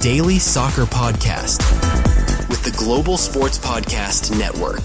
daily soccer podcast with the Global Sports Podcast Network.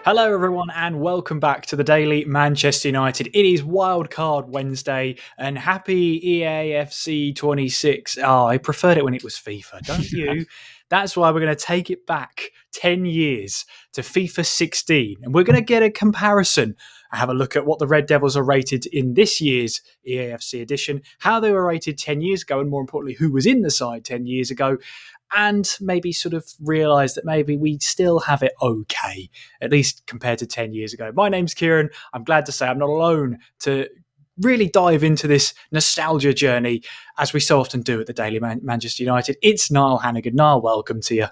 Hello everyone and welcome back to the Daily Manchester United. It is Wildcard Wednesday and happy EAFC 26. Oh, I preferred it when it was FIFA, don't you? That's why we're going to take it back 10 years to FIFA 16 and we're going to get a comparison and have a look at what the Red Devils are rated in this year's EAFC edition, how they were rated 10 years ago and more importantly, who was in the side 10 years ago. And maybe sort of realise that maybe we still have it okay, at least compared to 10 years ago. My name's Kieran. I'm glad to say I'm not alone to really dive into this nostalgia journey, as we so often do at the Daily Manchester United. It's Niall Hannigan. Niall, welcome to you.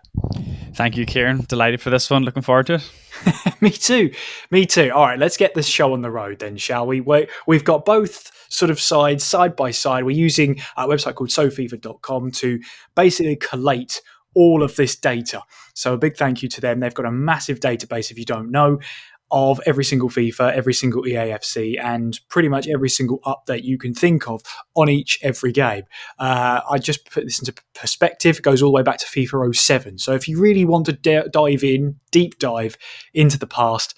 Thank you, Kieran. Delighted for this one. Looking forward to it. Me too. All right, let's get this show on the road then, shall we? We've got both sort of sides side by side. We're using a website called sofifa.com to basically collate all of this data. So a big thank you to them. They've got a massive database, if you don't know, of every single FIFA, every single EAFC, and pretty much every single update you can think of on every game. I just put this into perspective. It goes all the way back to FIFA 07. So if you really want to deep dive into the past,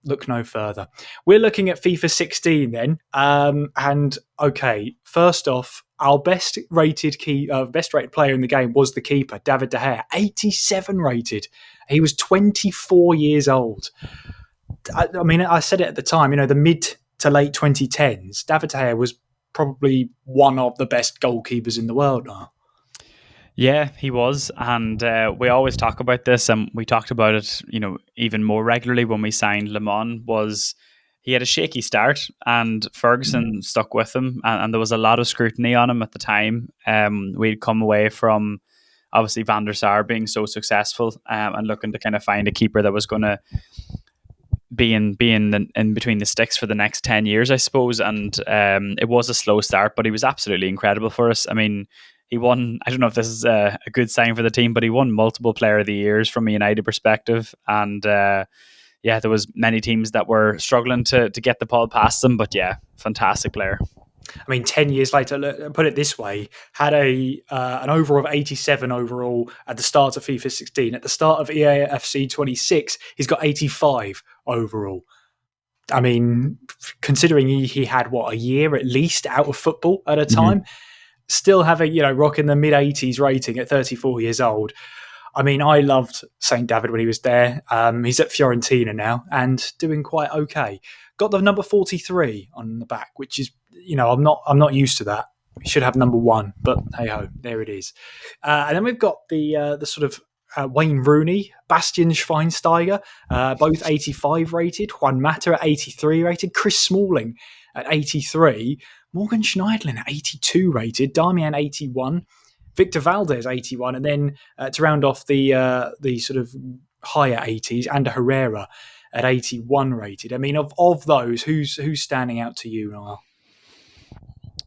look no further. We're looking at FIFA 16 then. And okay, first off, our best rated player in the game was the keeper, David De Gea, 87 rated. He was 24 years old. I mean, I said it at the time, the mid to late 2010s, David De Gea was probably one of the best goalkeepers in the world now. Yeah, he was. And we always talk about this, and we talked about it, even more regularly when we signed Le Mans. He had a shaky start and Ferguson stuck with him, and there was a lot of scrutiny on him at the time. We'd come away from obviously Van der Sar being so successful and looking to kind of find a keeper that was going to be in between the sticks for the next 10 years, I suppose. And it was a slow start, but he was absolutely incredible for us. I mean, he won, I don't know if this is a good sign for the team, but he won multiple Player of the Years from a United perspective. And there was many teams that were struggling to get the ball past them, but yeah, fantastic player. I mean, 10 years later, put it this way, had an overall of 87 overall at the start of FIFA 16. At the start of EAFC 26, he's got 85 overall. I mean, considering he had, a year at least out of football at a time, still having, rocking the mid-80s rating at 34 years old. I mean, I loved St. David when he was there. He's at Fiorentina now and doing quite okay. Got the number 43 on the back, which is, I'm not used to that. We should have number 1, but hey ho, there it is. And then we've got the sort of Wayne Rooney, Bastian Schweinsteiger, both 85 rated. Juan Mata at 83 rated. Chris Smalling at 83. Morgan Schneiderlin at 82 rated. Darmian 81. Victor Valdez 81, and then to round off the sort of higher 80s, Ander Herrera at 81 rated. I mean, of those, who's standing out to you, Niall?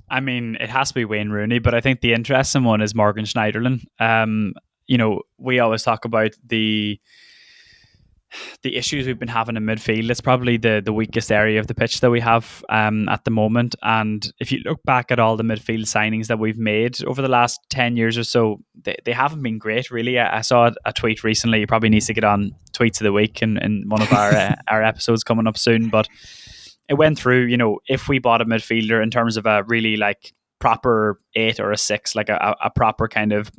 I mean, it has to be Wayne Rooney, but I think the interesting one is Morgan Schneiderlin. We always talk about the issues we've been having in midfield. It's probably the weakest area of the pitch that we have at the moment. And if you look back at all the midfield signings that we've made over the last 10 years or so, they haven't been great, really. I saw a tweet recently. He probably needs to get on Tweets of the Week in one of our episodes coming up soon. But it went through, if we bought a midfielder in terms of a really like proper 8 or a 6, like a proper kind of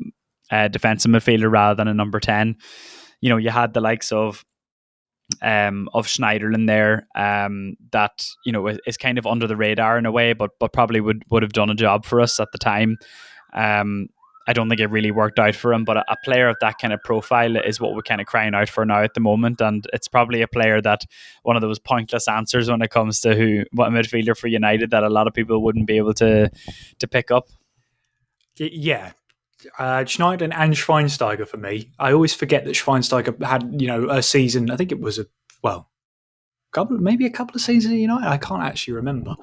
defensive midfielder rather than a number 10, you had the likes of Schneiderlin there that is kind of under the radar in a way, but probably would have done a job for us at the time. I don't think it really worked out for him, but a player of that kind of profile is what we're kind of crying out for now at the moment, and it's probably a player that one of those pointless answers when it comes to what a midfielder for United that a lot of people wouldn't be able to pick up. Yeah. Schneiderlin and Schweinsteiger for me. I always forget that Schweinsteiger had, a season. I think it was a couple of seasons at United. I can't actually remember.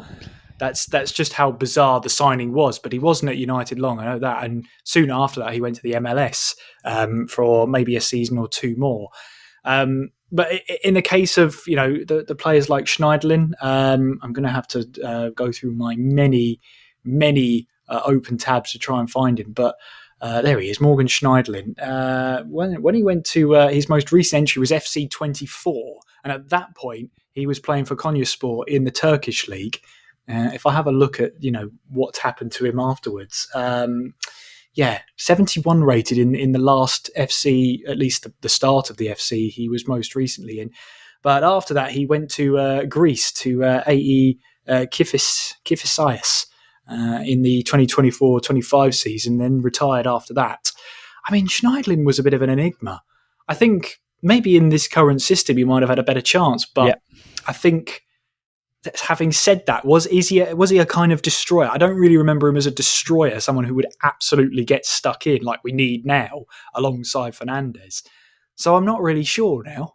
That's just how bizarre the signing was. But he wasn't at United long. I know that. And soon after that, he went to the MLS for maybe a season or two more. But in the case of the players like Schneiderlin, I'm going to have to go through my many open tabs to try and find him, but there he is, Morgan Schneidlin. When he went to his most recent entry was FC 24, and at that point he was playing for Konyaspor in the Turkish league. If I have a look at what's happened to him afterwards, 71 rated in the last FC, at least the start of the FC he was most recently in. But after that, he went to Greece to AE Kifisias in the 2024-25 season, then retired after that. I mean, Schneidlin was a bit of an enigma. I think maybe in this current system he might have had a better chance, but I think, having said that, was he a kind of destroyer? I don't really remember him as a destroyer, someone who would absolutely get stuck in like we need now alongside Fernandes. So I'm not really sure now.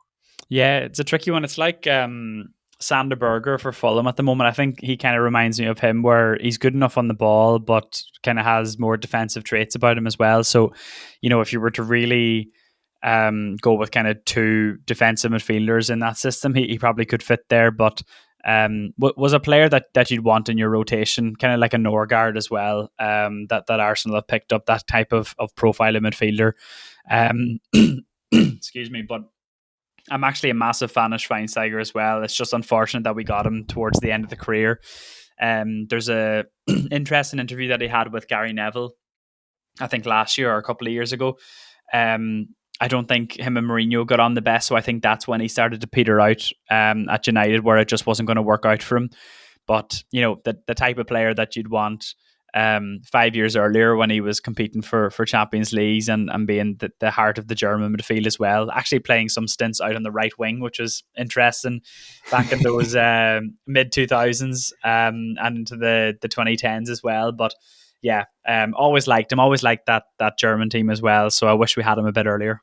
Yeah, it's a tricky one. It's like Sander Berger for Fulham at the moment. I think he kind of reminds me of him, where he's good enough on the ball, but kind of has more defensive traits about him as well. So, if you were to really go with kind of two defensive midfielders in that system, he probably could fit there. But was a player that you'd want in your rotation, kind of like a Norgard as well, that Arsenal have picked up, that type of profile of midfielder. Excuse me, but I'm actually a massive fan of Schweinsteiger as well. It's just unfortunate that we got him towards the end of the career. There's a interesting interview that he had with Gary Neville, I think last year or a couple of years ago. I don't think him and Mourinho got on the best, so I think that's when he started to peter out at United, where it just wasn't going to work out for him. But, the type of player that you'd want 5 years earlier, when he was competing for Champions Leagues and being the heart of the German midfield as well, actually playing some stints out on the right wing, which was interesting back in those mid 2000s and into the 2010s as well. But yeah, always liked him, always liked that German team as well. So I wish we had him a bit earlier.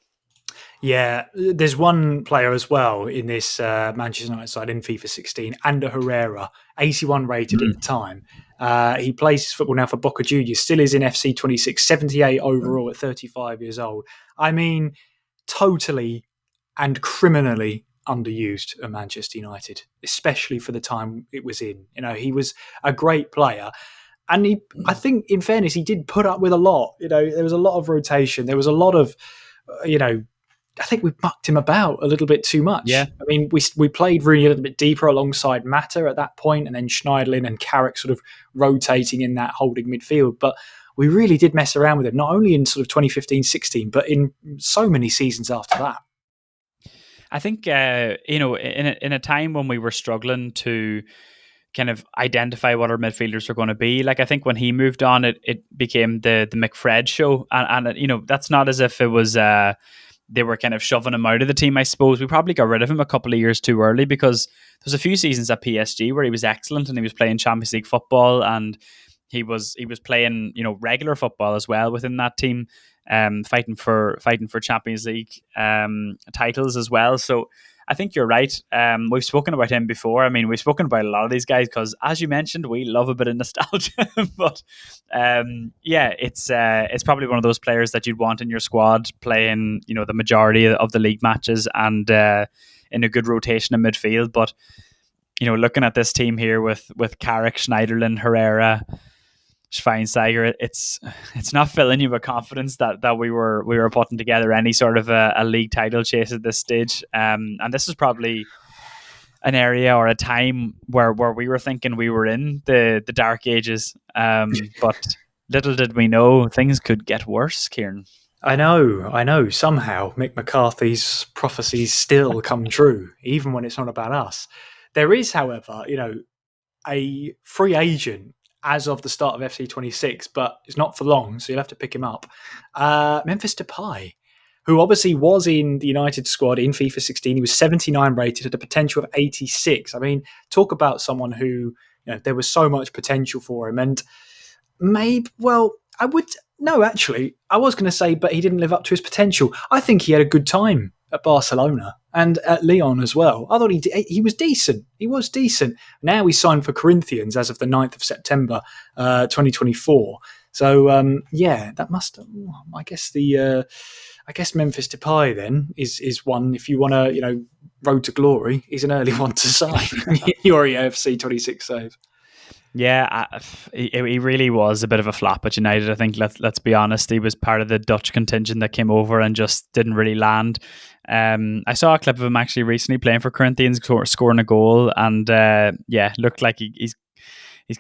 Yeah, there's one player as well in this Manchester United side in FIFA 16, Ander Herrera, 81 rated at the time. He plays his football now for Boca Juniors, still is in FC 26, 78 overall at 35 years old. I mean, totally and criminally underused at Manchester United, especially for the time it was in. He was a great player. And I think, in fairness, he did put up with a lot. There was a lot of rotation. There was a lot of, I think we mucked him about a little bit too much. Yeah. I mean, we played Rooney a little bit deeper alongside Mata at that point, and then Schneidlin and Carrick sort of rotating in that holding midfield. But we really did mess around with him, not only in sort of 2015-16, but in so many seasons after that. I think, in a time when we were struggling to kind of identify what our midfielders were going to be, like I think when he moved on, it became the McFred show. And that's not as if it was... they were kind of shoving him out of the team, I suppose. We probably got rid of him a couple of years too early, because there was a few seasons at PSG where he was excellent and he was playing Champions League football, and he was playing regular football as well within that team, fighting for Champions League titles as well. So I think you're right. We've spoken about him before. I mean, we've spoken about a lot of these guys because, as you mentioned, we love a bit of nostalgia. But it's probably one of those players that you'd want in your squad, playing the majority of the league matches and in a good rotation in midfield. But looking at this team here with Carrick, Schneiderlin, Herrera, Schweinsteiger, it's not filling you with confidence that we were putting together any sort of a league title chase at this stage. And this is probably an area or a time where we were thinking we were in the dark ages. But little did we know things could get worse, Kieran. I know. Somehow Mick McCarthy's prophecies still come true, even when it's not about us. There is, however, a free agent as of the start of FC 26, but it's not for long, so you'll have to pick him up. Memphis Depay, who obviously was in the United squad in FIFA 16. He was 79 rated at a potential of 86. I mean, talk about someone who, there was so much potential for him. And I was going to say, but he didn't live up to his potential. I think he had a good time at Barcelona and at Lyon as well. I thought he was decent. He was decent. Now he's signed for Corinthians as of the 9th of September, 2024. So, that must... I guess Memphis Depay then is one, if you want to, road to glory, he's an early one to sign. Your EAFC 26 save. Yeah, he really was a bit of a flop at United. I think let's be honest. He was part of the Dutch contingent that came over and just didn't really land. I saw a clip of him actually recently playing for Corinthians, scoring a goal, and looked like he's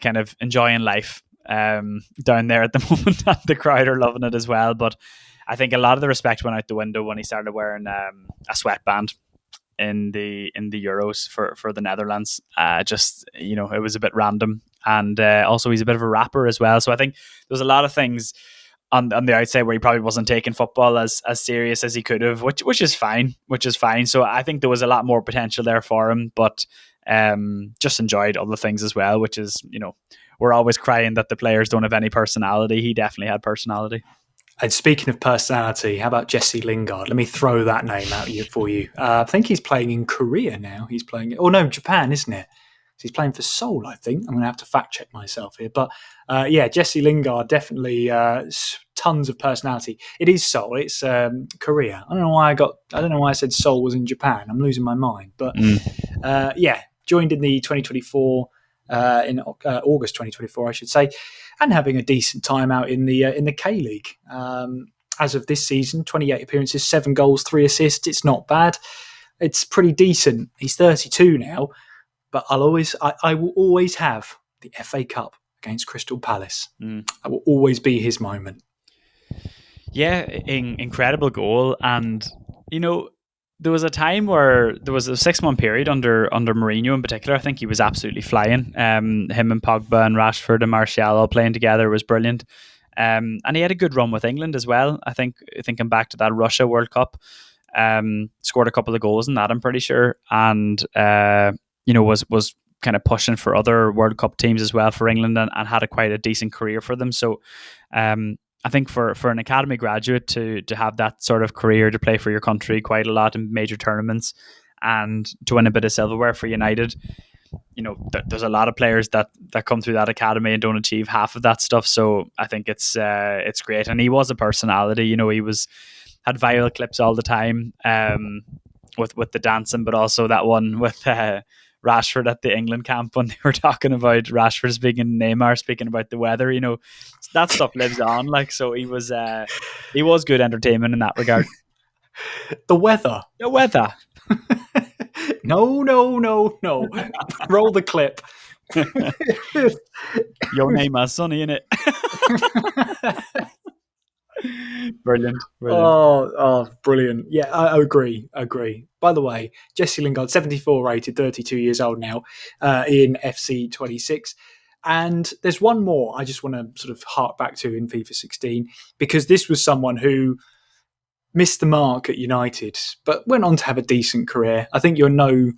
kind of enjoying life down there at the moment. And the crowd are loving it as well. But I think a lot of the respect went out the window when he started wearing a sweatband in the Euros for the Netherlands. It was a bit random, and also he's a bit of a rapper as well. So I think there's a lot of things on the outside where he probably wasn't taking football as serious as he could have, which is fine. So I think there was a lot more potential there for him, but just enjoyed other things as well, which is, we're always crying that the players don't have any personality. He definitely had personality. And speaking of personality, how about Jesse Lingard? Let me throw that name out for you. I think he's playing in Korea now. He's playing, Japan, isn't it? So he's playing for Seoul, I think. I'm going to have to fact check myself here. But Jesse Lingard, definitely tons of personality. It is Seoul. It's Korea. I don't know why I said Seoul was in Japan. I'm losing my mind. But joined in the 2024 in August 2024, I should say, and having a decent time out in the K League. As of this season, 28 appearances, 7 goals, 3 assists. It's not bad. It's pretty decent. He's 32 now, but I will always have the FA Cup against Crystal Palace. That will always be his moment. Yeah, incredible goal, and there was a time where there was a 6-month period under Mourinho in particular. I think he was absolutely flying. Him and Pogba and Rashford and Martial all playing together was brilliant. And he had a good run with England as well. I think thinking back to that Russia World Cup, scored a couple of goals in that, I'm pretty sure, and was kind of pushing for other World Cup teams as well for England, and had quite a decent career for them. So I think for an academy graduate to have that sort of career, to play for your country quite a lot in major tournaments and to win a bit of silverware for United, there's a lot of players that come through that academy and don't achieve half of that stuff. So I think it's great. And he was a personality. He had viral clips all the time with the dancing, but also that one with Rashford at the England camp when they were talking about Rashford speaking, Neymar speaking about the weather. That stuff lives on. So he was good entertainment in that regard. The weather. No. Roll the clip. Your name is Sonny, innit? Brilliant. Oh, brilliant. Yeah, I agree. By the way, Jesse Lingard, 74 rated, 32 years old now, in FC 26. And there's one more I just want to sort of hark back to in FIFA 16, because this was someone who missed the mark at United, but went on to have a decent career. I think you'll know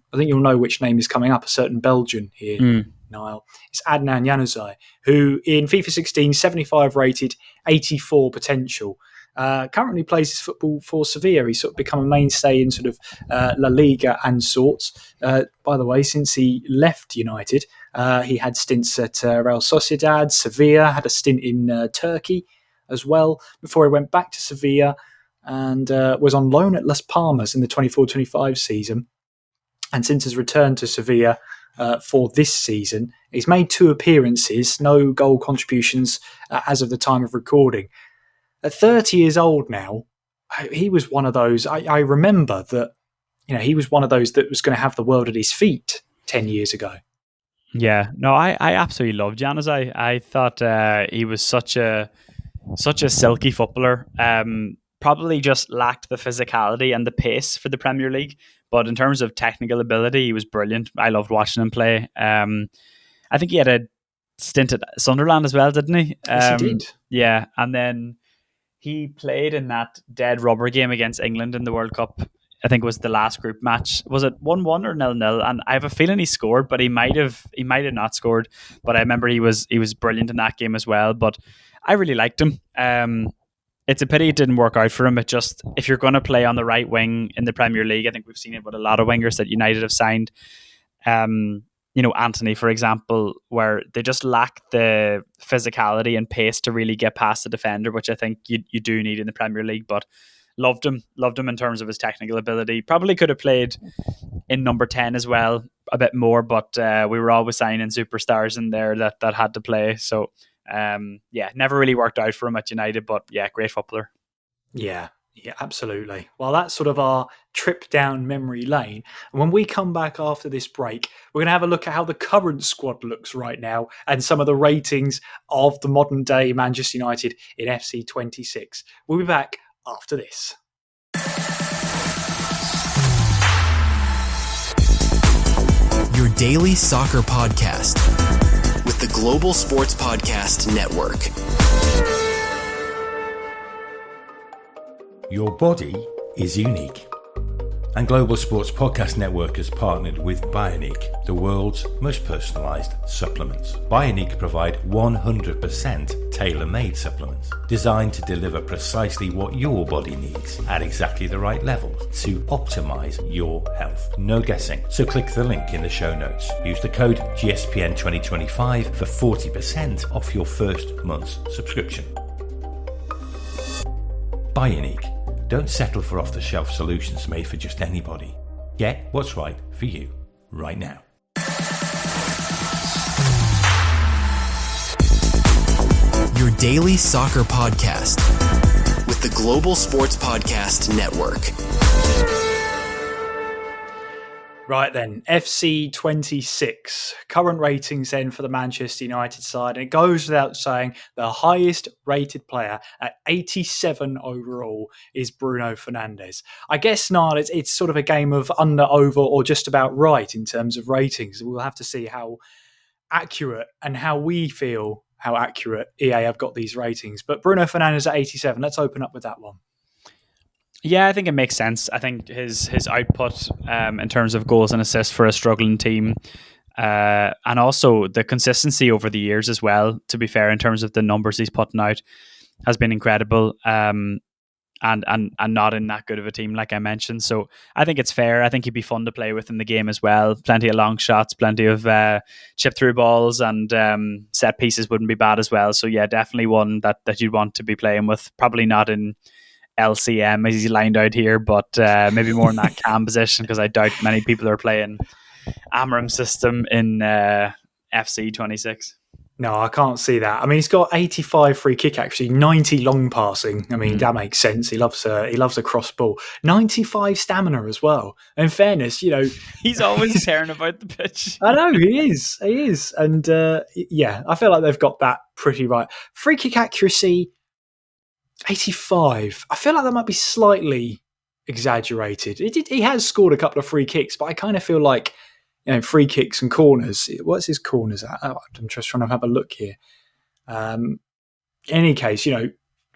which name is coming up. A certain Belgian here, Niall. It's Adnan Januzaj, who in FIFA 16, 75 rated, 84 potential. Currently plays his football for Sevilla. He's sort of become a mainstay in sort of La Liga and sorts. By the way, since he left United, he had stints at Real Sociedad, Sevilla, had a stint in Turkey as well before he went back to Sevilla, and was on loan at Las Palmas in the 24-25 season. And since his return to Sevilla for this season, he's made 2 appearances, no goal contributions as of the time of recording. At 30 years old now, he was one of those. I remember that he was one of those that was going to have the world at his feet 10 years ago. Yeah, no, I absolutely loved Januzaj. I thought he was such a silky footballer. Probably just lacked the physicality and the pace for the Premier League, but in terms of technical ability, he was brilliant. I loved watching him play. I think he had a stint at Sunderland as well, didn't he? Yes, he did. Yeah, and then he played in that dead rubber game against England in the World Cup. I think it was the last group match. Was it 1-1 or 0-0? And I have a feeling he scored, but he might have not scored. But I remember he was brilliant in that game as well. But I really liked him. It's a pity it didn't work out for him. It just, if you're going to play on the right wing in the Premier League, I think we've seen it with a lot of wingers that United have signed. Anthony, for example, where they just lack the physicality and pace to really get past the defender, which I think you do need in the Premier League. But loved him in terms of his technical ability. Probably could have played in number 10 as well a bit more, but we were always signing superstars in there that had to play. So never really worked out for him at United, but yeah, great footballer. Yeah, absolutely. Well, that's sort of our trip down memory lane. And when we come back after this break, we're going to have a look at how the current squad looks right now and some of the ratings of the modern day Manchester United in FC 26. We'll be back after this. Your daily soccer podcast with the Global Sports Podcast Network. Your body is unique. And Global Sports Podcast Network has partnered with Bionic, the world's most personalised supplements. Bionic provide 100% tailor-made supplements designed to deliver precisely what your body needs at exactly the right levels to optimise your health. No guessing. So click the link in the show notes. Use the code GSPN2025 for 40% off your first month's subscription. Bionic. Don't settle for off-the-shelf solutions made for just anybody. Get what's right for you right now. Your daily soccer podcast with the Global Sports Podcast Network. Right then, FC 26, current ratings then for the Manchester United side. And it goes without saying, the highest rated player at 87 overall is Bruno Fernandes. I guess, Niall, it's sort of a game of under, over, or just about right in terms of ratings. We'll have to see how accurate and how we feel how accurate EA have got these ratings. But Bruno Fernandes at 87, let's open up with that one. Yeah, I think it makes sense. I think his output in terms of goals and assists for a struggling team, and also the consistency over the years as well, to be fair, in terms of the numbers he's putting out, has been incredible. And not in that good of a team, like I mentioned. So I think it's fair. I think he'd be fun to play with in the game as well. Plenty of long shots, plenty of chip through balls, and set pieces wouldn't be bad as well. So yeah, definitely one that you'd want to be playing with. Probably not in LCM as he's lined out here, but maybe more in that cam position, because I doubt many people are playing Amram system in FC 26. No, I can't see that. I mean, he's got 85 free kick, actually, 90 long passing. I mean, that makes sense. He loves a cross ball. 95 stamina as well. In fairness, he's always tearing about the pitch. I know, he is. And yeah, I feel like they've got that pretty right. Free kick accuracy, 85. I feel like that might be slightly exaggerated. He has scored a couple of free kicks, but I kind of feel like, free kicks and corners. What's his corners at? Oh, I'm just trying to have a look here. In any case,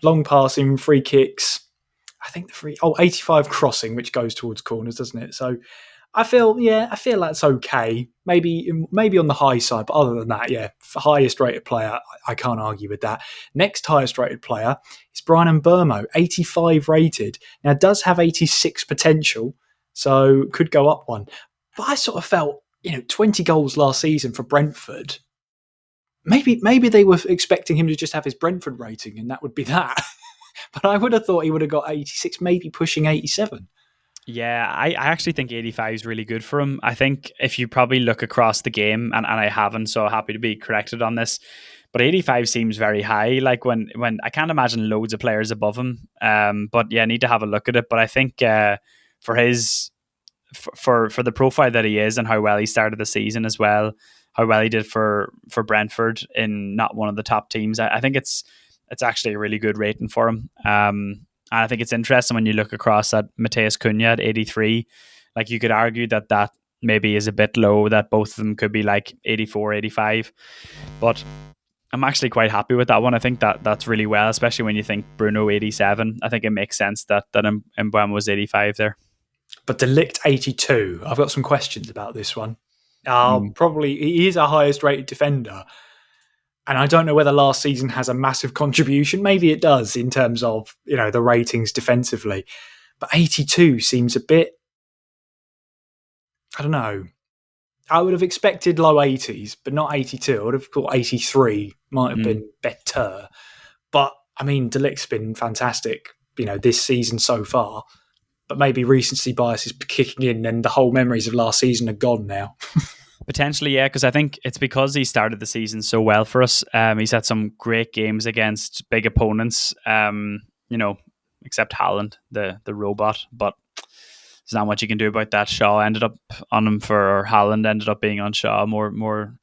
long passing, free kicks. I think 85 crossing, which goes towards corners, doesn't it? So I feel that's okay. Maybe on the high side, but other than that, yeah, highest rated player, I can't argue with that. Next highest rated player is Brian Mbeumo, 85 rated. Now, does have 86 potential, so could go up one. But I sort of felt, 20 goals last season for Brentford. Maybe they were expecting him to just have his Brentford rating, and that would be that. But I would have thought he would have got 86, maybe pushing 87. Yeah, I actually think 85 is really good for him. I think if you probably look across the game, and I haven't, so happy to be corrected on this, but 85 seems very high. Like when I can't imagine loads of players above him. But yeah, I need to have a look at it. But I think for the profile that he is and how well he started the season as well, how well he did for Brentford in not one of the top teams, I think it's actually a really good rating for him. And I think it's interesting when you look across at Mateus Cunha at 83. Like, you could argue that maybe is a bit low, that both of them could be like 84, 85. But I'm actually quite happy with that one. I think that's really well, especially when you think Bruno 87. I think it makes sense that Mbeumo was 85 there. But De Ligt 82. I've got some questions about this one. Probably he is our highest rated defender. And I don't know whether last season has a massive contribution. Maybe it does in terms of, the ratings defensively. But 82 seems a bit, I don't know. I would have expected low 80s, but not 82. I would have thought 83 might have been better. But, I mean, De Ligt's been fantastic this season so far. But maybe recency bias is kicking in and the whole memories of last season are gone now. Potentially, yeah, because I think it's because he started the season so well for us. He's had some great games against big opponents, except Haaland, the robot. But there's not much you can do about that. Shaw ended up on him or Haaland ended up being on Shaw more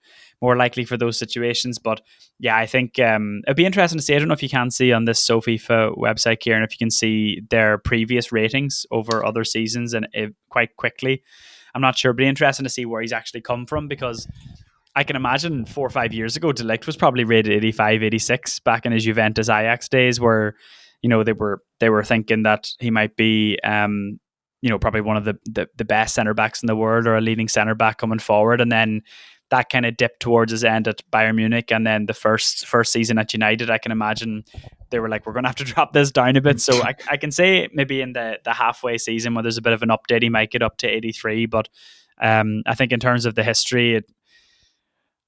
likely for those situations. But yeah, I think it'd be interesting to see. I don't know if you can see on this SoFIFA website, Kieran, if you can see their previous ratings over other seasons and quite quickly. I'm not sure, but interesting to see where he's actually come from, because I can imagine 4 or 5 years ago, De Ligt was probably rated 85, 86 back in his Juventus Ajax days, where they were thinking that he might be probably one of the best centre backs in the world, or a leading centre back coming forward, and then that kind of dipped towards his end at Bayern Munich, and then the first season at United, I can imagine they were like, we're going to have to drop this down a bit. So I can say maybe in the halfway season where there's a bit of an update, he might get up to 83. But I think in terms of the history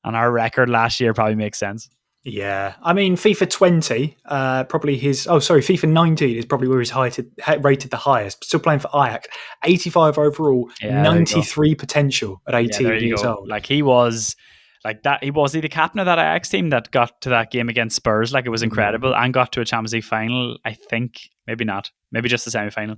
and our record last year probably makes sense. Yeah, I mean, FIFA 20, FIFA 19 is probably where he's rated the highest. Still playing for Ajax, 85 overall, 93 potential at 18 years old. Like he was like that. Was he the captain of that Ajax team that got to that game against Spurs? Like, it was incredible, and got to a Champions League final. I think maybe not, maybe just the semi-final.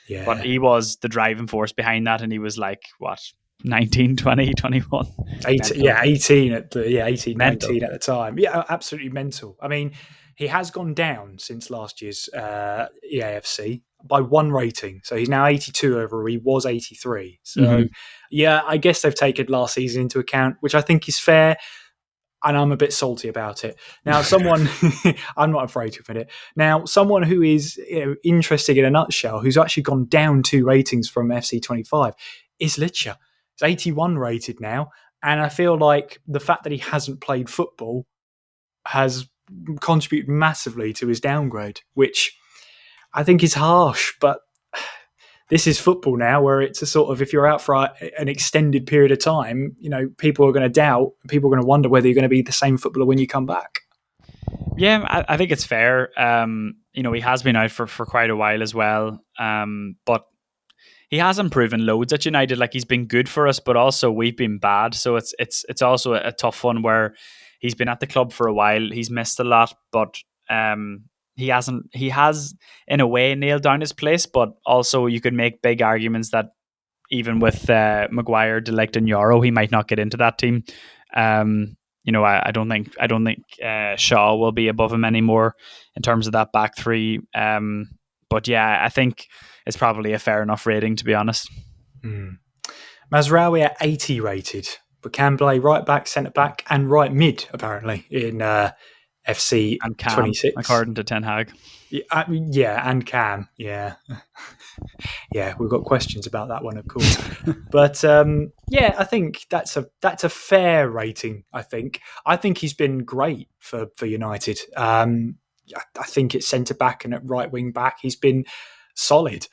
Yeah, but he was the driving force behind that, and he was like, what, 19, 20, 21? 18 at the 18, mental. 19 at the time. Yeah, absolutely mental. I mean, he has gone down since last year's EAFC by 1 rating. So he's now 82 overall. He was 83. So yeah, I guess they've taken last season into account, which I think is fair. And I'm a bit salty about it. Now, I'm not afraid to admit it. Now, someone who is interesting in a nutshell, who's actually gone down 2 ratings from FC 25, is Licha. He's 81 rated now. And I feel like the fact that he hasn't played football has contributed massively to his downgrade, which I think is harsh. But this is football now, where it's a sort of, if you're out for an extended period of time, people are going to doubt, people are going to wonder whether you're going to be the same footballer when you come back. Yeah, I think it's fair. He has been out for quite a while as well. But he has improved loads at United. Like, he's been good for us, but also we've been bad. So it's also a tough one, where he's been at the club for a while. He's missed a lot, but he has in a way nailed down his place. But also you could make big arguments that even with Maguire, De Ligt and Yoro, he might not get into that team. I don't think Shaw will be above him anymore in terms of that back three. But yeah, I think it's probably a fair enough rating, to be honest. Mazraoui at 80 rated, but can play right back, centre back, and right mid apparently in FC and Cam, 26, according to Ten Hag. Yeah, and Cam. Yeah, yeah, we've got questions about that one, of course. But yeah, I think that's a fair rating. I think he's been great for United. I think at centre back and at right wing back, he's been solid.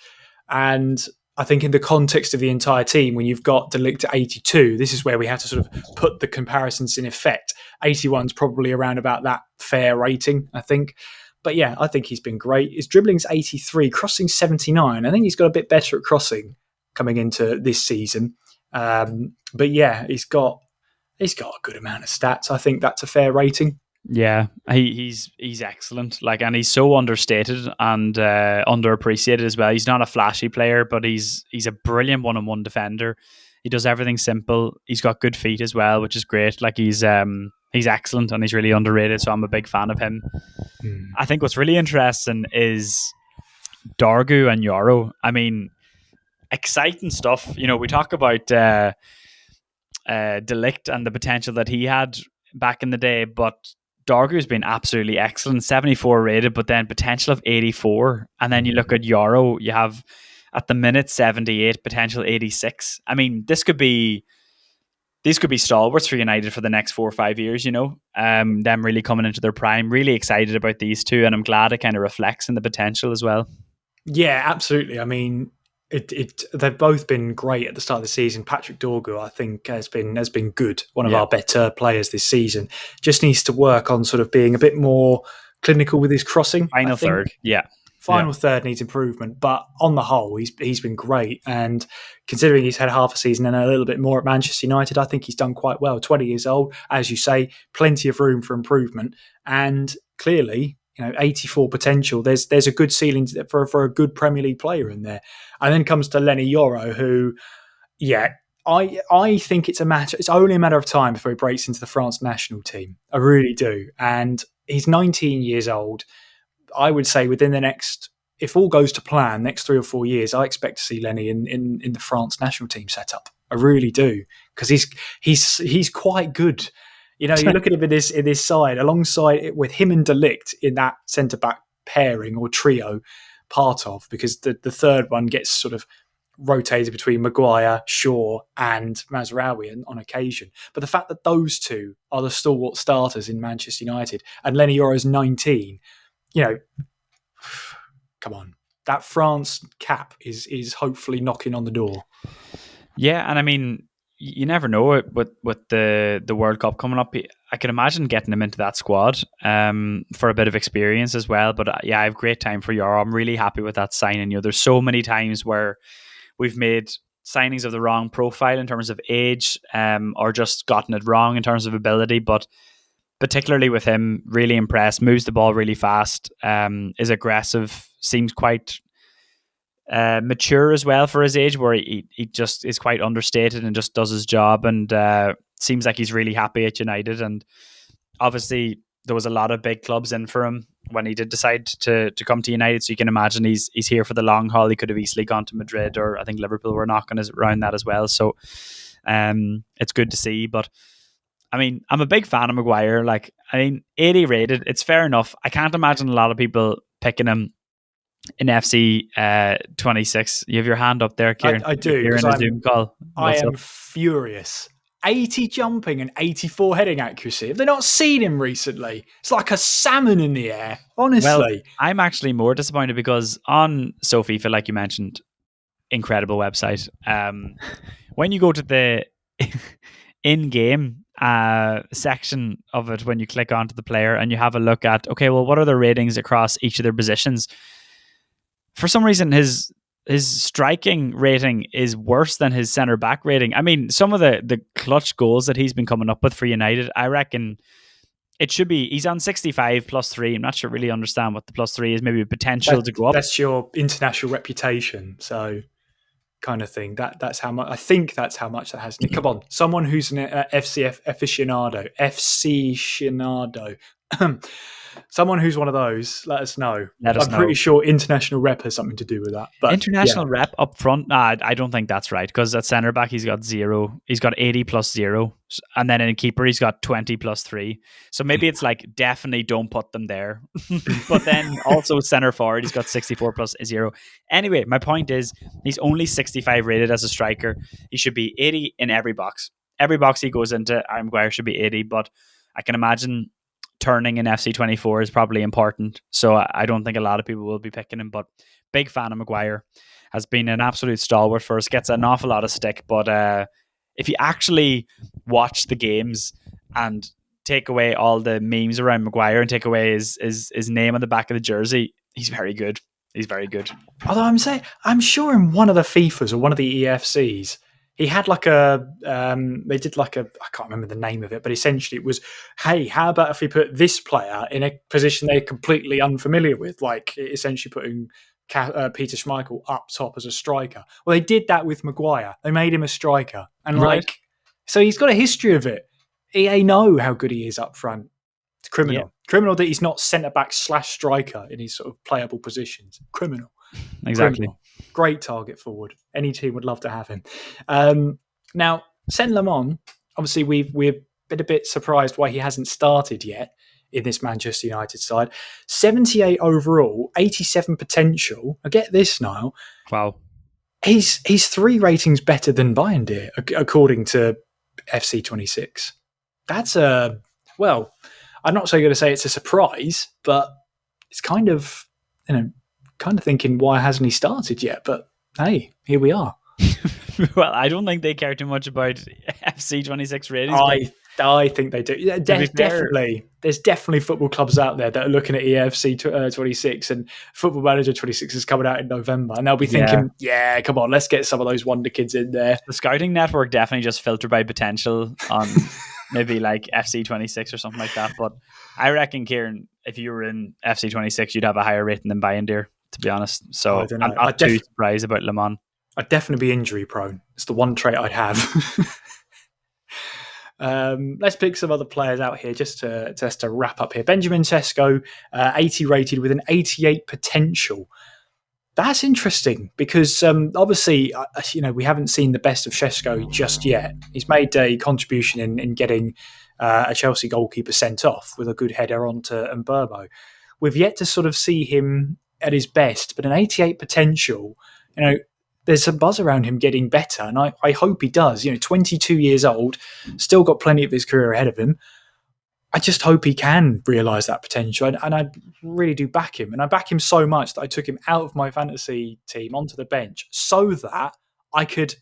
And I think in the context of the entire team, when you've got De Ligt at 82, this is where we have to sort of put the comparisons in effect. 81's probably around about that fair rating, I think. But yeah, I think he's been great. His dribbling's 83, crossing 79. I think he's got a bit better at crossing coming into this season. But yeah, he's got a good amount of stats. I think that's a fair rating. Yeah, he's excellent. Like, and he's so understated and underappreciated as well. He's not a flashy player, but he's a brilliant one-on-one defender. He does everything simple. He's got good feet as well, which is great. Like, he's excellent and he's really underrated. So I'm a big fan of him. I think what's really interesting is Dorgu and Yoro. I mean, exciting stuff. We talk about De Ligt and the potential that he had back in the day, but Dorgu's been absolutely excellent, 74 rated, but then potential of 84. And then you look at Yoro, you have at the minute 78, potential 86. I mean, these could be stalwarts for United for the next 4 or 5 years, them really coming into their prime. Really excited about these two, and I'm glad it kind of reflects in the potential as well. Yeah, absolutely. I mean, they've both been great at the start of the season. Patrick Dorgu, I think, has been good. One of our better players this season. Just needs to work on sort of being a bit more clinical with his crossing. Final third, yeah. Final third needs improvement, but on the whole, he's been great. And considering he's had half a season and a little bit more at Manchester United, I think he's done quite well. 20 years old, as you say, plenty of room for improvement, and clearly, 84 potential. There's a good ceiling for a good Premier League player in there. And then comes to Lenny Yoro, who, I think it's only a matter of time before he breaks into the France national team. I really do. And he's 19 years old. I would say within the next, if all goes to plan, next 3 or 4 years, I expect to see Lenny in the France national team setup. I really do, because he's quite good. You look at him in this side, alongside it with him and De Ligt in that centre back pairing or trio, part of, because the third one gets sort of rotated between Maguire, Shaw, and Mazraoui on occasion. But the fact that those two are the stalwart starters in Manchester United, and Lenny Yoro's 19. Come on. That France cap is hopefully knocking on the door. Yeah, and I mean, you never know it with the World Cup coming up. I can imagine getting him into that squad for a bit of experience as well. But I have great time for Euro. I'm really happy with that signing. There's so many times where we've made signings of the wrong profile in terms of age, or just gotten it wrong in terms of ability, but particularly with him, really impressed, moves the ball really fast, is aggressive, seems quite mature as well for his age, where he just is quite understated and just does his job, and seems like he's really happy at United. And obviously there was a lot of big clubs in for him when he did decide to come to United, so you can imagine he's here for the long haul. He could have easily gone to Madrid, or I think Liverpool were knocking around that as well, so it's good to see. But I mean, I'm a big fan of Maguire. 80 rated, it's fair enough. I can't imagine a lot of people picking him in FC 26. You have your hand up there, Kieran. I do. You're in a Zoom call. I am furious. 80 jumping and 84 heading accuracy. Have they not seen him recently? It's like a salmon in the air, honestly. Well, I'm actually more disappointed because on FIFA, like you mentioned, incredible website. When you go to the in-game section of it, when you click onto the player and you have a look at, what are the ratings across each of their positions? For some reason, his striking rating is worse than his centre back rating. I mean, some of the clutch goals that he's been coming up with for United, I reckon it should be, he's on 65 +3. I'm not sure really understand what the +3 is. Maybe a potential to go up. That's your international reputation. So kind of thing. That's how much. I think that's how much that has. Come on, someone who's an FCF aficionado, someone who's one of those. Let us know. I'm pretty sure international rep has something to do with that. But international rep up front. Nah, I don't think that's right, because at centre back he's got 0. He's got 80 +0, and then in keeper he's got 20 +3. So maybe it's like definitely don't put them there. But then also centre forward he's got 64 +0. Anyway, my point is he's only 65 rated as a striker. He should be 80 in every box. Every box he goes into, Aaron Maguire should be 80. But I can imagine turning in FC 24 is probably important, so I don't think a lot of people will be picking him. But big fan of Maguire, has been an absolute stalwart for us, gets an awful lot of stick, but if you actually watch the games and take away all the memes around Maguire and take away his name on the back of the jersey, he's very good. Although I'm sure in one of the FIFAs or one of the EAFCs, he had they did I can't remember the name of it, but essentially it was, hey, how about if we put this player in a position they're completely unfamiliar with, like essentially putting Peter Schmeichel up top as a striker. Well, they did that with Maguire. They made him a striker. And so he's got a history of it. EA know how good he is up front. It's criminal. Yeah. Criminal that he's not centre-back / striker in his sort of playable positions. Criminal. Exactly. Criminal. Great target forward. Any team would love to have him. Now, Sen Lamon, obviously we've been a bit surprised why he hasn't started yet in this Manchester United side. 78 overall, 87 potential. I get this, Niall. Wow. He's 3 ratings better than Bayern, according to FC 26. That's I'm not so going to say it's a surprise, but it's kind of thinking, why hasn't he started yet? But hey, here we are. Well, I don't think they care too much about FC 26 ratings. I think they do. Yeah, definitely. There's definitely football clubs out there that are looking at EAFC 26 and Football Manager 26 is coming out in November. And they'll be thinking, yeah, come on, let's get some of those wonder kids in there. The scouting network definitely just filtered by potential on maybe like FC 26 or something like that. But I reckon, Kieran, if you were in FC 26, you'd have a higher rating than Bayern Deer, to be honest. So I'm not too surprised about Le Mans. I'd definitely be injury prone. It's the one trait I'd have. Let's pick some other players out here just to wrap up here. Benjamin Sesko, 80 rated with an 88 potential. That's interesting because obviously, we haven't seen the best of Sesko just yet. He's made a contribution in getting a Chelsea goalkeeper sent off with a good header onto Mberbo. We've yet to sort of see him at his best, but an 88 potential, there's some buzz around him getting better, and I hope he does. 22 years old, still got plenty of his career ahead of him. I just hope he can realise that potential, and I really do back him. And I back him so much that I took him out of my fantasy team onto the bench so that I could,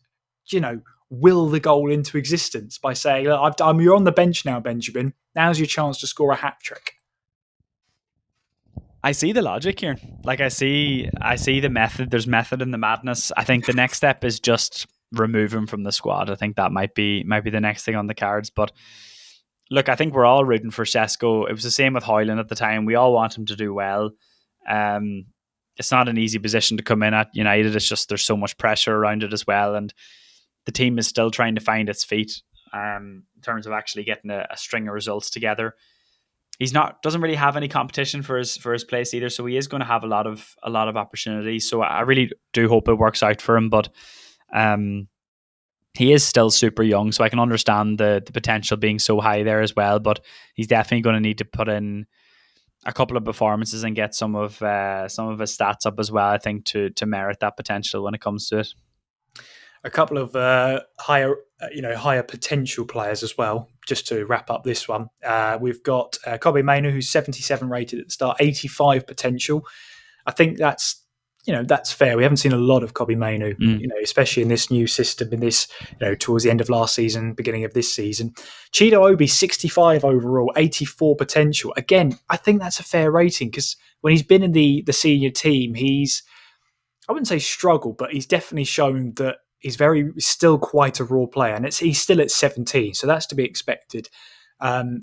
will the goal into existence by saying, look, you're on the bench now, Benjamin. Now's your chance to score a hat-trick. I see the logic here. Like I see the method. There's method in the madness. I think the next step is just remove him from the squad. I think that might be the next thing on the cards. But look, I think we're all rooting for Sesko. It was the same with Højlund at the time. We all want him to do well. It's not an easy position to come in at United. It's just there's so much pressure around it as well, and the team is still trying to find its feet in terms of actually getting a string of results together. He's doesn't really have any competition for his place either, so he is going to have a lot of opportunities. So I really do hope it works out for him, but he is still super young, so I can understand the potential being so high there as well. But he's definitely going to need to put in a couple of performances and get some of his stats up as well, I think, to merit that potential when it comes to it. A couple of higher potential players as well, just to wrap up this one. We've got Kobe Mainu, who's 77 rated at the start, 85 potential. I think that's fair. We haven't seen a lot of Kobe Mainu, especially in this new system, in this, towards the end of last season, beginning of this season. Chido Obi, 65 overall, 84 potential. Again, I think that's a fair rating because when he's been in the senior team, I wouldn't say struggled, but he's definitely shown that he's still quite a raw player, and he's still at 17, so that's to be expected.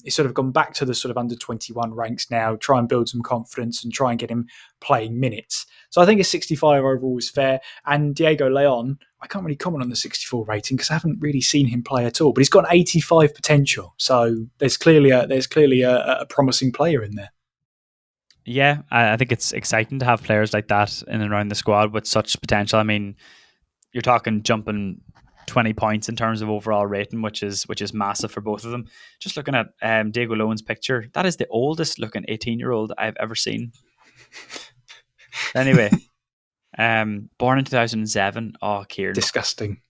He's sort of gone back to the sort of under 21 ranks now, try and build some confidence and try and get him playing minutes. So I think a 65 overall is fair. And Diego Leon, I can't really comment on the 64 rating because I haven't really seen him play at all, but he's got an 85 potential. So there's clearly a promising player in there. Yeah, I think it's exciting to have players like that in and around the squad with such potential. I mean, you're talking jumping 20 points in terms of overall rating, which is massive for both of them. Just looking at Diego Leon's picture, that is the oldest looking 18-year-old I've ever seen. Anyway, born in 2007. Oh, Kieran. Disgusting.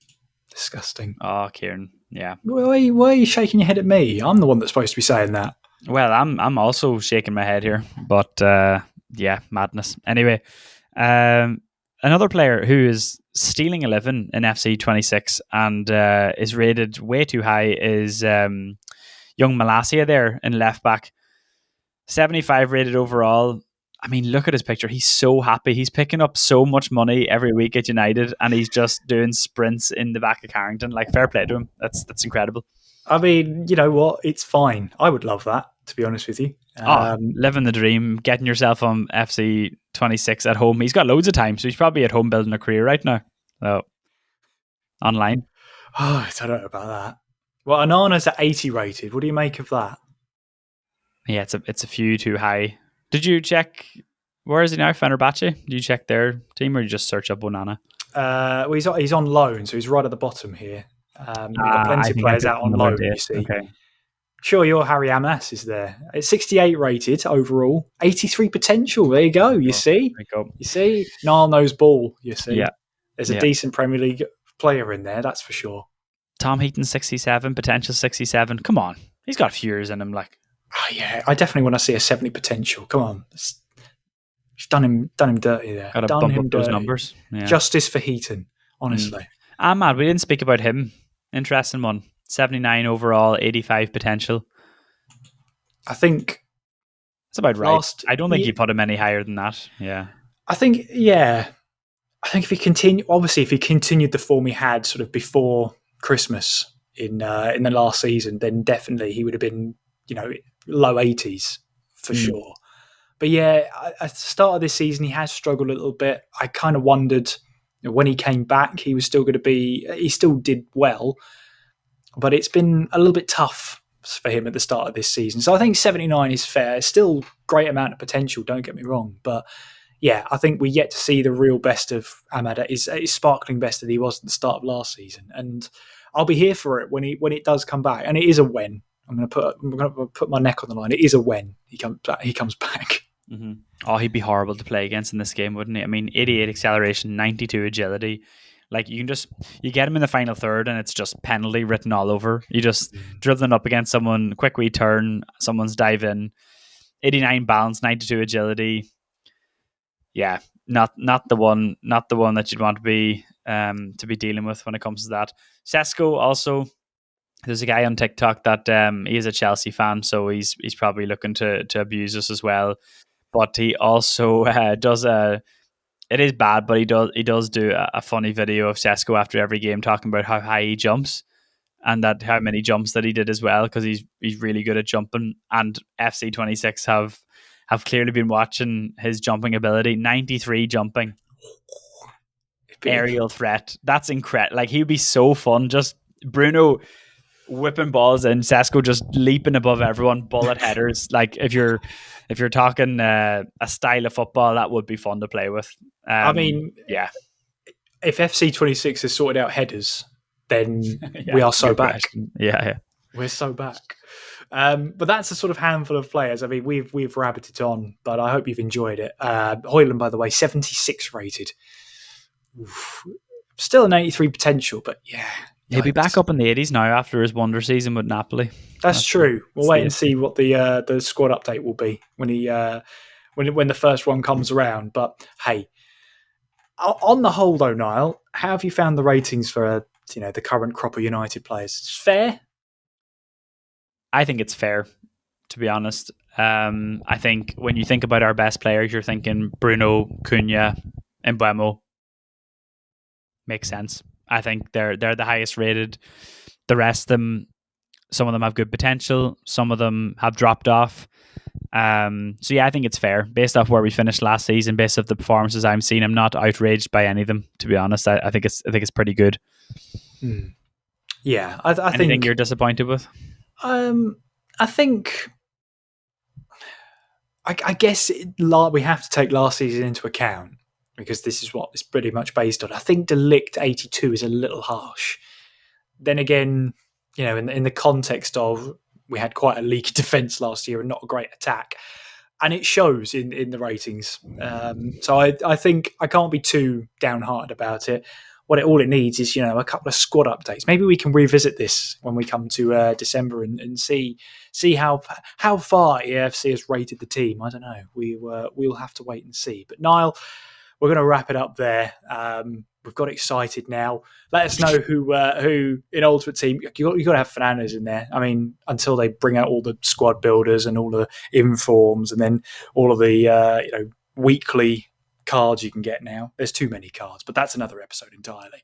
Oh, Kieran. Yeah. Why are you shaking your head at me? I'm the one that's supposed to be saying that. Well, I'm also shaking my head here, but yeah, madness. Anyway, another player who is stealing 11 in FC 26 and is rated way too high is young Malacia there in left back. 75 rated overall. I mean, look at his picture. He's so happy. He's picking up so much money every week at United, and he's just doing sprints in the back of Carrington. Like, fair play to him. That's incredible. I mean, you know what? It's fine. I would love that, to be honest with you. Living the dream, getting yourself on FC 26 at home. He's got loads of time, so he's probably at home building a career right now. So, online. Oh, I don't know about that. Well, Anana's at 80 rated. What do you make of that? Yeah, it's a few too high. Did you check, where is he now, Fenerbahce? Did you check their team or you just search up Onana? Well, he's on loan, so he's right at the bottom here. We've got plenty of players out on loan, you see. Okay. Sure, your Harry Amas is there. It's 68 rated overall, 83 potential. There you go. You see? You see? Niall knows ball, you see. Yeah. There's a decent Premier League player in there, that's for sure. Tom Heaton, 67, potential 67. Come on. He's got a few years in him, like. Oh, yeah, I definitely want to see a 70 potential. Come on. He's done him dirty there. Got to bump up those numbers. Yeah. Justice for Heaton, honestly. I'm mad. We didn't speak about him. Interesting one. 79 overall, 85 potential. I think That's about right. I don't think you put him any higher than that. Yeah. I think if he continued the form he had sort of before Christmas in the last season, then definitely he would have been, low 80s for sure. But yeah, at the start of this season, he has struggled a little bit. I kind of wondered when he came back, he still did well, but it's been a little bit tough for him at the start of this season. So I think 79 is fair. It's still great amount of potential, don't get me wrong. But yeah, I think we yet to see the real best of Amada, his sparkling best that he was at the start of last season. And I'll be here for it when it does come back. And it is a when. I'm going to put my neck on the line. It is a when he comes back. Mm-hmm. Oh, he'd be horrible to play against in this game, wouldn't he? I mean, 88 acceleration, 92 agility. Like, you get him in the final third and it's just penalty written all over. You just dribbling up against someone, quick wee turn, someone's dive in. 89 balance, 92 agility. Yeah, not the one that you'd want to be dealing with when it comes to that. Sesko also, there's a guy on TikTok that he is a Chelsea fan, so he's probably looking to abuse us as well. But he also does it is bad, but he does do a funny video of Sesko after every game talking about how high he jumps and that how many jumps that he did as well, because he's really good at jumping. And FC26 have clearly been watching his jumping ability. 93 jumping, aerial threat. That's incredible. Like, he'd be so fun. Just Bruno whipping balls and Sesko just leaping above everyone, bullet headers. Like, if you're talking a style of football, that would be fun to play with. I mean, yeah. If FC26 has sorted out headers, then we are so back. Yeah. We're so back. But that's a sort of handful of players. I mean, we've rabbited on, but I hope you've enjoyed it. Højlund, by the way, 76 rated. Oof. Still an 83 potential, but yeah. He'll be back up in the 80s now after his wonder season with Napoli. That's true. We'll wait and see what the squad update will be when when the first one comes around. But hey, on the whole though, Niall, how have you found the ratings for the current crop of United players? It's fair. I think it's fair, to be honest. I think when you think about our best players, you're thinking Bruno, Cunha, and Mbeumo. Makes sense. I think they're the highest rated. The rest of them, some of them have good potential. Some of them have dropped off. So yeah, I think it's fair based off where we finished last season, based off the performances I'm seeing. I'm not outraged by any of them, to be honest. I think it's pretty good. Yeah, I think. Anything you're disappointed with? I think. I guess we have to take last season into account, because this is what it's pretty much based on. I think De Ligt 82 is a little harsh. Then again, in the context of we had quite a leaky defence last year and not a great attack, and it shows in the ratings. So I think I can't be too downhearted about it. All it needs is a couple of squad updates. Maybe we can revisit this when we come to December and see how far EAFC has rated the team. I don't know. We'll have to wait and see. But Niall, we're going to wrap it up there. We've got excited now. Let us know who in Ultimate Team. You got to have Fernandes in there. I mean, until they bring out all the squad builders and all the informs, and then all of the weekly cards you can get now. There's too many cards, but that's another episode entirely.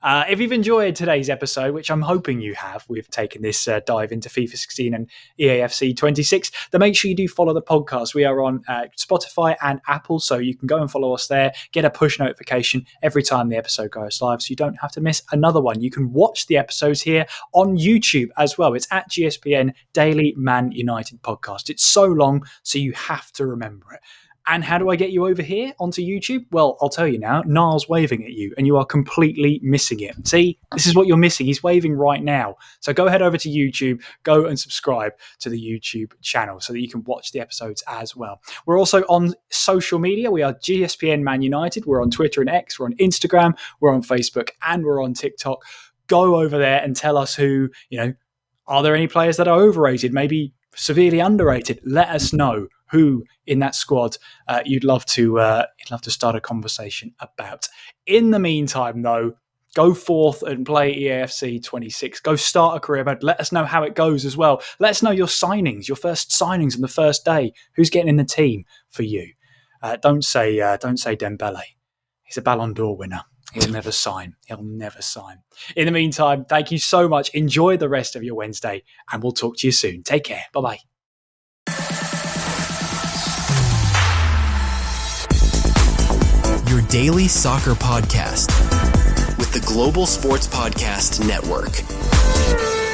If you've enjoyed today's episode, which I'm hoping you have, we've taken this dive into FIFA 16 and EAFC 26, then make sure you do follow the podcast. We are on Spotify and Apple, so you can go and follow us there, get a push notification every time the episode goes live, so you don't have to miss another one. You can watch the episodes here on YouTube as well. It's at GSPN Daily Man United Podcast. It's so long, so you have to remember it. And how do I get you over here onto YouTube? Well, I'll tell you now. Niall's waving at you and you are completely missing it. See, this is what you're missing. He's waving right now. So go head over to YouTube, go and subscribe to the YouTube channel so that you can watch the episodes as well. We're also on social media. We are GSPN Man United. We're on Twitter and X. We're on Instagram. We're on Facebook and we're on TikTok. Go over there and tell us who, are there any players that are overrated, maybe severely underrated? Let us know who in that squad you'd love to start a conversation about. In the meantime, though, Go forth and play EAFC 26. Go start a career mode. Let us know how it goes as well. Let us know your signings, your first signings on the first day. Who's getting in the team for you? Don't say Dembele. He's a Ballon d'Or winner. He'll never sign. He'll never sign. In the meantime, thank you so much. Enjoy the rest of your Wednesday, and we'll talk to you soon. Take care. Bye-bye. Your daily soccer podcast with the Global Sports Podcast Network.